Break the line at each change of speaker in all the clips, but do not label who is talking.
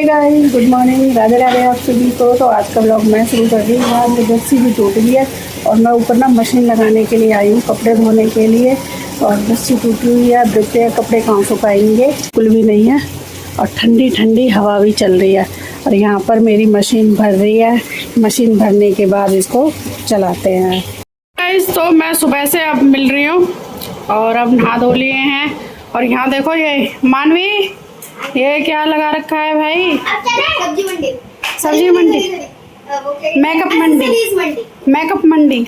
Guys, good morning, Radhe Radhe आप सभी को। तो आज का ब्लॉग मैं शुरू कर रही हूँ। आज रस्सी भी टूट गई है और मैं ऊपर ना मशीन लगाने के लिए आई हूँ कपड़े धोने के लिए। और रस्सी टूटी हुई है, देखते हैं कपड़े कहाँ सुखाएंगे। बिल्कुल भी नहीं है और ठंडी ठंडी हवा भी चल रही है। और यहाँ पर मेरी मशीन भर रही है। मशीन भरने के बाद इसको चलाते हैं। गाइस, तो मैं सुबह से अब मिल रही हूँ और अब नहा धो लिए हैं। और यहाँ देखो ये मानवी, ये क्या लगा रखा है भाई?
सब्जी मंडी।
सब्जी मंडी, मेकअप मंडी, मेकअप मंडी।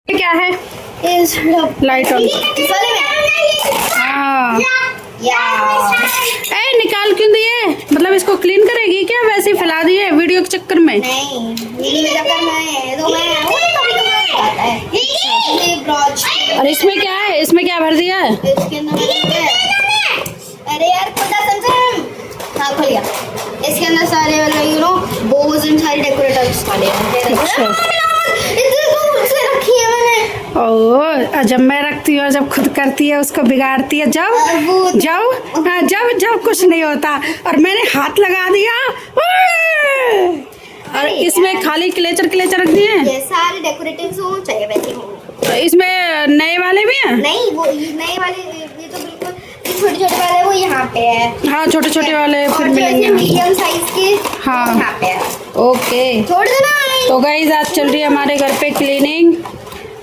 क्या है? Light on. हाँ, ए निकाल क्यों दिए? मतलब इसको क्लीन करेगी क्या? वैसे ही फैला दिए वीडियो के चक्कर में?
नहीं, वीडियो के चक्कर में तो मैं
और इसमें क्या है? इसमें क्या भर दिया है?
इसके अंदर अरे यार खुदा समझ। हाँ खुल गया। इसके अंदर सारे मतलब बोज एंड सारे डेकोरेटर्स डाले हैं। रखी है मैंने।
ओह, जब मैं रखती हूँ, जब खुद करती है उसको बिगाड़ती है। जब जब कुछ नहीं होता और मैंने हाथ लगा दिया। और इसमें खाली क्लेचर रख दिए हैं।
ये सारे डेकोरेटिव्स हो चाहिए वैसे हो।
इसमें नए वाले भी हैं?
नहीं, वो नए वाले ये तो बिल्कुल छोटे वाले वो यहाँ पे है।
हाँ, छोटे वाले फिर मिलेंगे।
मीडियम साइज के
हाँ
यहाँ पे है।
ओके,
छोड़ देना।
तो गाइस आज चल रही है हमारे घर पे क्लीनिंग।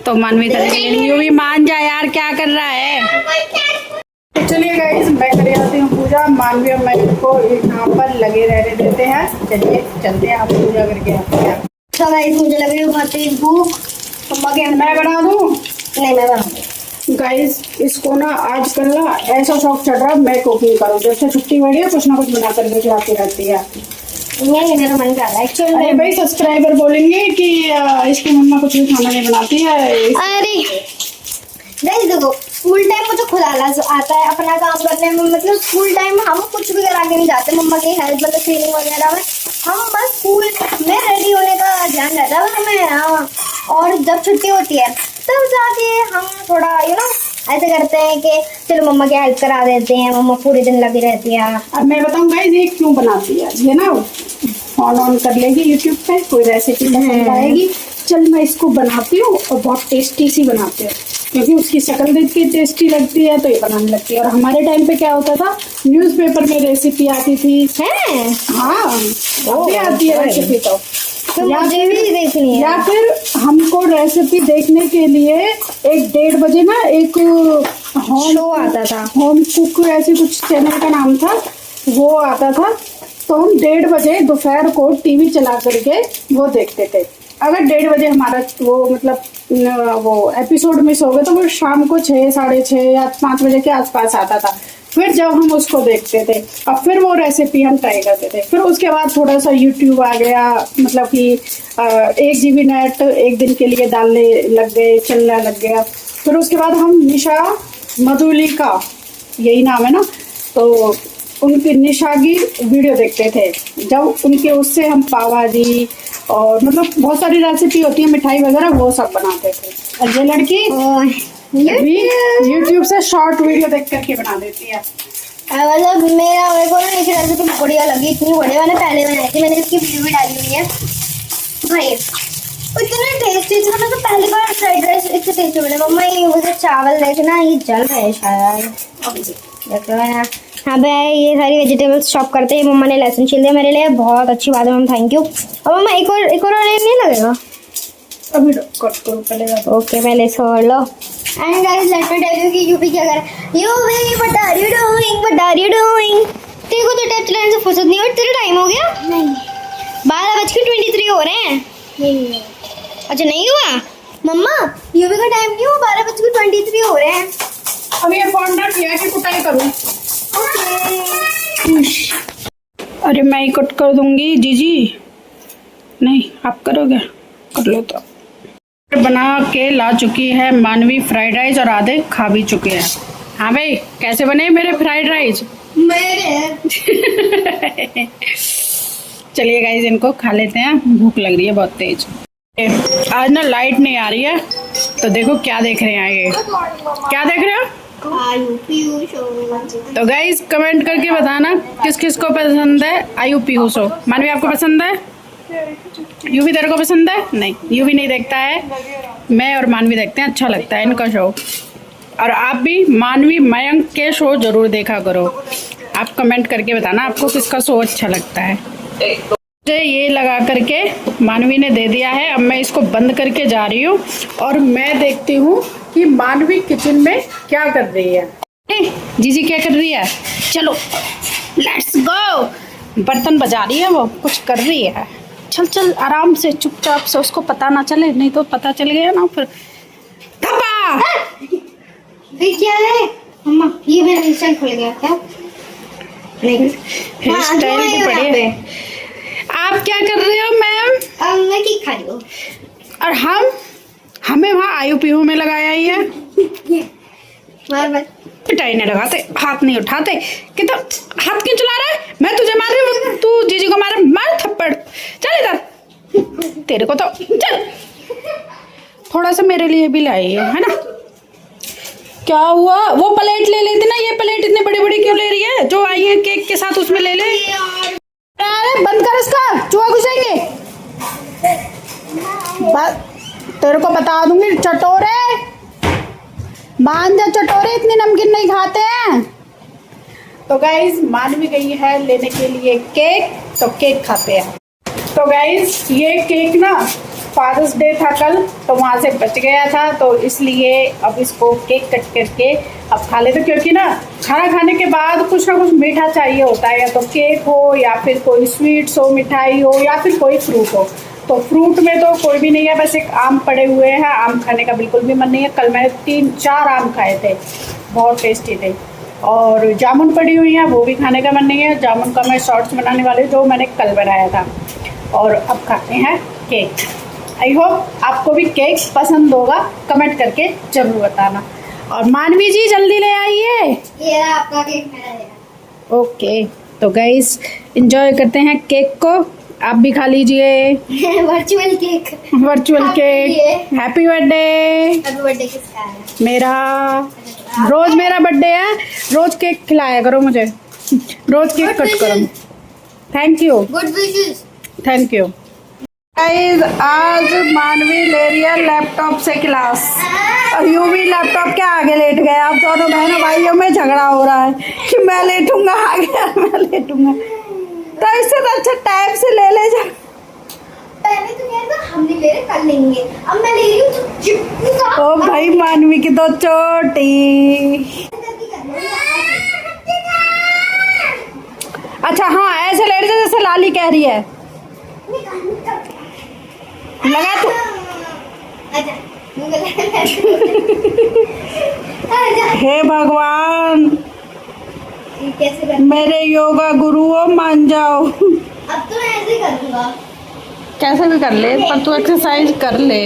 तो मानवी कर क्लीनिंग, यू भी मान जा यार, क्या कर रहा है? तो चलिए गाइस, मैं कर आती हूँ पूजा। मानवी और मैं को यहाँ पर लगे रहने देते हैं। चलिए चलते हैं, आप पूजा करके आते हैं।
तो गाइस मुझे लग रही है बहुत तेज भूख। मम्मा के
मैं बना दूँ?
नहीं, मैं बनाऊंगी।
गाइस इसको ना आजकल ना ऐसा शौक चढ़ रहा है मैं कुकिंग करूँ। जैसे छुट्टी हुई है कुछ ना कुछ बना करके खिलाती रहती है।
नहीं, मेरा मन कर रहा है एक्चुअली।
अरे भाई, सब्सक्राइबर बोलेंगे कि इसकी मम्मा कुछ भी खाना नहीं बनाती है।
अरे गाइस देखो, स्कूल टाइम मुझे खुद आलस आता है अपना काम करने में। मतलब स्कूल टाइम हम कुछ भी करा के नहीं जाते। मम्मा की हेल्प मतलब क्लीनिंग वगैरह में हम बस स्कूल में रेडी होने का ध्यान रहता है हमें। हाँ, और जब छुट्टी होती है तब जाके हम थोड़ा ऐसे करते हैं कि चलो मम्मा की हेल्प करा देते हैं। मम्मा पूरे दिन लगी रहती है।
अब मैं बताऊँ गाइस ये क्यों बनाती है। ये ना ऑन कर लेगी यूट्यूब पे, कोई रेसिपी पसंद आएगी, चल मैं इसको बनाती हूँ और बहुत टेस्टी सी बनाती हूँ। क्योंकि उसकी शक्ल देख के टेस्टी लगती है तो ये बनाने लगती है। और हमारे टाइम पे क्या होता था, न्यूज़पेपर में रेसिपी आती थी। हाँ, अभी आती है रेसिपी। तो
मुझे भी देखनी है।
या फिर हमको रेसिपी देखने के लिए 1-1:30 बजे ना एक
शो आता था,
होम कुक ऐसे कुछ चैनल का नाम था, वो आता था। तो हम 1:30 बजे दोपहर को टीवी चला करके वो देखते थे। अगर 1:30 बजे हमारा वो मतलब वो एपिसोड मिस हो गया तो वो शाम को 6, 6:30 या 5 बजे के आसपास आता था। फिर जब हम उसको देखते थे और फिर वो रेसिपी हम ट्राई करते थे। फिर उसके बाद थोड़ा सा यूट्यूब आ गया, मतलब कि 1 GB नेट एक दिन के लिए डालने लग गए, चलने लग गया। फिर उसके बाद हम निशा मधुलिका, यही नाम है ना, तो उनकी निशा की वीडियो देखते थे। जब उनके उससे हम पाव भाजी और मतलब बहुत सारी रेसिपी होती है, मिठाई वगैरह, वो सब बनाते थे। और ये लड़की यूट्यूब से शॉर्ट वीडियो देख करके बना देती है।
मतलब मेरे को ना एक रेसिपी बढ़िया लगी, इतनी बढ़िया। मैंने पहले बनाई थी, मैंने इसकी वीडियो भी डाली हुई है भाई। इतना टेस्टी था ना, तो पहली बार फ्राइड राइस इतने टेस्टी बने। मम्मा ये मुझे चावल देखना, ये जल रहे शायद, देख लो ना। हाँ भाई, ये सारी वेजिटेबल्स चॉप करते हैं। मम्मा ने लहसुन छील दिया मेरे लिए, बहुत अच्छी बात है मम्मा, थैंक यू। और मम्मा एक और नहीं लगेगा
अभी कट करो पहले।
ओके, पहले छोड़ लो। And guys let me tell you कि यूपी क्या कर रहा है। UP what are you doing? तेरे को तो टच लाइन से फुर्सत नहीं हो। तेरा टाइम हो गया? नहीं, 12:23 हो रहे हैं। नहीं, अच्छा नहीं हुआ मम्मा? यूपी का टाइम क्यों 12:23 हो रहे हैं?
अब ये फोन रख लिया कि कुटाई करूँ? अरे मैं ही कट कर दूंगी जीजी। नहीं, आप करोगे? कर लो। तो बना के ला चुकी है मानवी फ्राइड राइस और आधे खा भी चुके हैं। हाँ भाई, कैसे बने मेरे फ्राइड राइस?
मेरे
चलिए गाइस, इनको खा लेते हैं, भूख लग रही है बहुत तेज। आज ना लाइट नहीं आ रही है, तो देखो क्या देख रहे हैं ये, क्या देख रहे हो? तो गाइस कमेंट करके बताना किस किस को पसंद है आयु पीहू शो। मानवी आपको पसंद है? यूवी तेरे को पसंद है? नहीं, यूवी नहीं देखता है, मैं और मानवी देखते हैं, अच्छा लगता है इनका शो। और आप भी मानवी मयंक के शो जरूर देखा करो। आप कमेंट करके बताना आपको किसका शो अच्छा लगता है। मुझे ये लगा करके मानवी ने दे दिया है, अब मैं इसको बंद करके जा रही हूँ और मैं देखती हूँ कि मानवी किचन में क्या कर रही है। जीजी क्या कर रही है? चलो लेट्स गो। बर्तन बजा रही है, वो कुछ कर रही है। चल चल आराम से चुपचाप से, उसको पता ना चले, नहीं तो पता चल गया ना फिर थप्पा।
ये क्या है मम्मा? ये मेरा हेयर स्टाइल खुल गया क्या? नहीं,
हेयर स्टाइल भी बढ़िया। आप क्या कर रहे हो मैम?
मैं केक खा रही हूँ।
और हमें वहाँ आयु पीहू में लगाया ही है।
बार बार
पिटाई नहीं लगाते, हाथ नहीं उठाते, कि तो हाथ क्यों चला रहा है? मैं तुझे मार रही हूँ, तू जीजी को मार, मार थप्पड़। चल इधर, तेरे को तो चल। थोड़ा सा मेरे लिए भी लाई है ना? क्या हुआ? वो प्लेट ले लेती ना, ये प्लेट इतनी बड़ी बड़ी क्यों ले रही है? जो आई है केक के साथ उसमें ले ले। अरे बंद कर इसका, चूहा घुसेंगे। तेरे को बता दूंगी चटोरे, मान जा चटोरे, इतनी नमकीन नहीं खाते हैं। तो गाइज मानवी गई है लेने के लिए केक, तो केक खाते हैं। तो गाइज ये केक ना फादर्स डे था कल, तो वहाँ से बच गया था, तो इसलिए अब इसको केक कट करके अब खा लेते, क्योंकि ना खाना खाने के बाद कुछ ना कुछ मीठा चाहिए होता है, या तो केक हो या फिर कोई स्वीट्स हो, मिठाई हो, या फिर कोई फ्रूट हो। तो फ्रूट में तो कोई भी नहीं है, बस एक आम पड़े हुए हैं, आम खाने का बिल्कुल भी मन नहीं है। कल मैंने 3-4 आम खाए थे, बहुत टेस्टी थे। और जामुन पड़ी हुई हैं, वो भी खाने का मन नहीं है। जामुन का मैं शॉर्ट्स बनाने वाली जो मैंने कल बनाया था। और अब खाते हैं केक। आई होप आपको भी केक पसंद होगा, कमेंट करके जरूर बताना। और मानवी जी जल्दी ले आइए।
ये आपका केक मेरा है।
ओके, तो गाइस एंजॉय करते हैं केक को, आप भी खा लीजिए।
Virtual cake.
Virtual cake. Happy birthday.
Happy birthday किसका है?
मेरा। रोज मेरा बर्थडे है, रोज केक खिलाया करो मुझे, रोज केक कट करो। Thank you.
Good wishes.
Thank you. Guys आज मानवी ले रही है लैपटॉप से क्लास, और यूं भी लैपटॉप के आगे लेट गए। आप दोनों बहनों भाइयों में झगड़ा हो रहा है कि मैं लेटूंगा आगे, मैं लेटूंगा। तो इससे तो अच्छा टाइम से ले ले जा।
पहले तो कहता हमने ले रहे, कल लेंगे, अब मैं ले रही हूँ तो चिपका।
ओ भाई मानवी की तो चोटी। अच्छा हाँ, ऐसे लेट जा जैसे लाली कह रही है। लगा तू। हे भगवान, मेरे योगा गुरुओं मान जाओ।
अब तो मैं ऐसे कर दूंगा।
कैसे भी कर ले, पर तू एक्सरसाइज कर ले।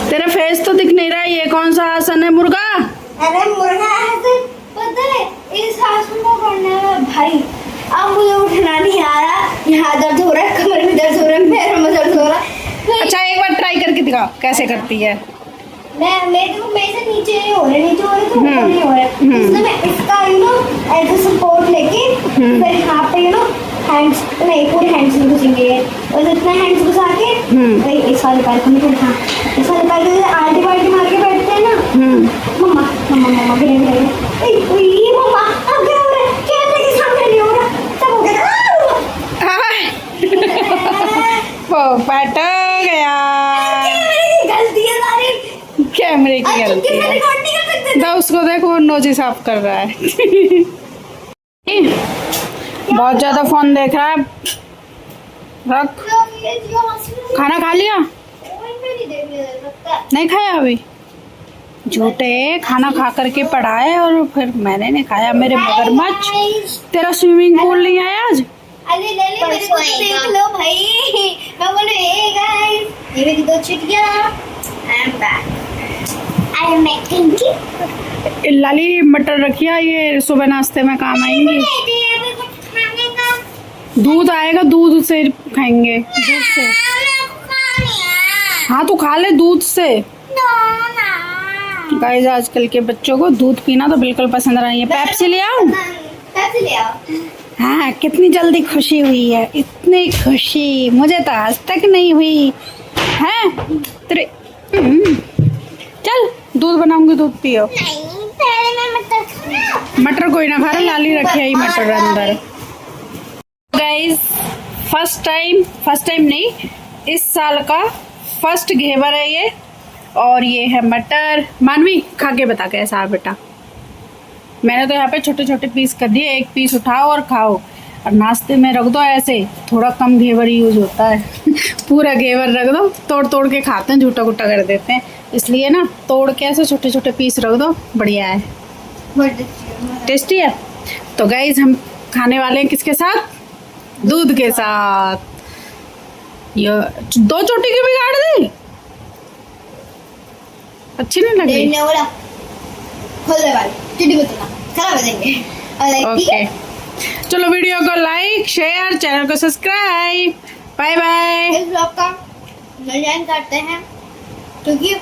तेरा फेस तो दिख नहीं रहा, ये कौन सा आसन है? मुर्गा।
अरे मुर्गा ऐसे पता है, इस आसन को करने में भाई अब मुझे उठना नहीं आ रहा, यहाँ दर्द हो रहा है, कमर में दर्द हो रहा है, पैरों में दर्द हो रहा है।
अच्छा एक बार ट्राई करके दिखाओ कैसे करती है।
मैं से नीचे हो रहे तो ऊपर नहीं हो रहा, इसलिए मैं इसका एज अ सपोर्ट लेके फिर यहाँ पे हैंड्स नहीं, पूरे हैंड्स में घुसेंगे, और इतना हैंड्स घुसा के भाई इस वाले पैर को नहीं उठा, इस वाले पैर को आल्टी पाल्टी मार के बैठते हैं ना। मम्मा मम्मा मम्मा गिर गए, ये मम्मा अब क्या हो रहा है, कैमरे के सामने नहीं हो रहा, तब हो गया
वो फट गया।
गलती है सारी,
कैमरे की गलती है। तो उसको देखो नोजी साफ कर रहा है। बहुत ज्यादा फोन देख रहा है। रख। खाना खा लिया? नहीं खाया अभी? झूठे, खाना खा करके पड़ा है और फिर मैंने नहीं खाया। मेरे मगरमच्छ, तेरा स्विमिंग पूल नहीं आया आज?
अरे ले ले, मेरे को तो देख लो भाई। मैं बोले हे गाइस, ये मेरी 2 चिड़िया। I am back. I am making
लाली मटर रखिया, ये सुबह नाश्ते में काम आएंगी। दूध आएगा, दूध से खाएंगे, दूध से। हाँ तू खा ले दूध से। गाइस आजकल के बच्चों को दूध पीना तो बिल्कुल पसंद नहीं है। पेप्सी ले आओ।
पेप्सी ले आओ।
हाँ कितनी जल्दी खुशी हुई है, इतनी खुशी मुझे तो आज तक नहीं हुई है तेरे। चल दूध बनाऊंगी, दूध पियो।
नहीं पहले मैं मटर खाना।
मटर कोई ना खा रहा, लाली रखी है मटर अंदर। गाइस फर्स्ट टाइम नहीं, इस साल का फर्स्ट घेवर है ये। और ये है मटर। मानवी खा के बता कैसा है बेटा। मैंने तो यहाँ पे छोटे छोटे पीस कर दिए, एक पीस उठाओ और खाओ, और नाश्ते में रख दो ऐसे। थोड़ा कम घेवर यूज होता है पूरा घेवर रख दो, तोड़ तोड़ के खाते हैं, झूठा गुट्टा कर देते हैं, इसलिए ना तोड़ के ऐसे छोटे छोटे पीस रख दो, बढ़िया है, टेस्टी है। तो गाइज हम खाने वाले हैं किसके साथ? दूध के साथ। ये 2 चोटी की बिगाड़ दी, अच्छी नहीं लग रही।
बोला खोल दे भाई, चिट्ठी मत ना खराब हो जाएंगे।
ओके चलो वीडियो को लाइक शेयर, चैनल को सब्सक्राइब। Bye bye.
इस ब्लॉग का जॉइन करते हैं क्योंकि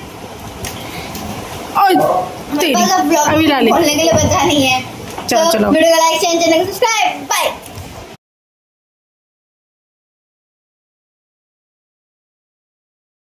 तेरी
ब्लॉग
अभी डाली।
खोलने के लिए बचा नहीं है।
चलो
तो
चलो
वीडियो को लाइक शेयर, चैनल को सब्सक्राइब।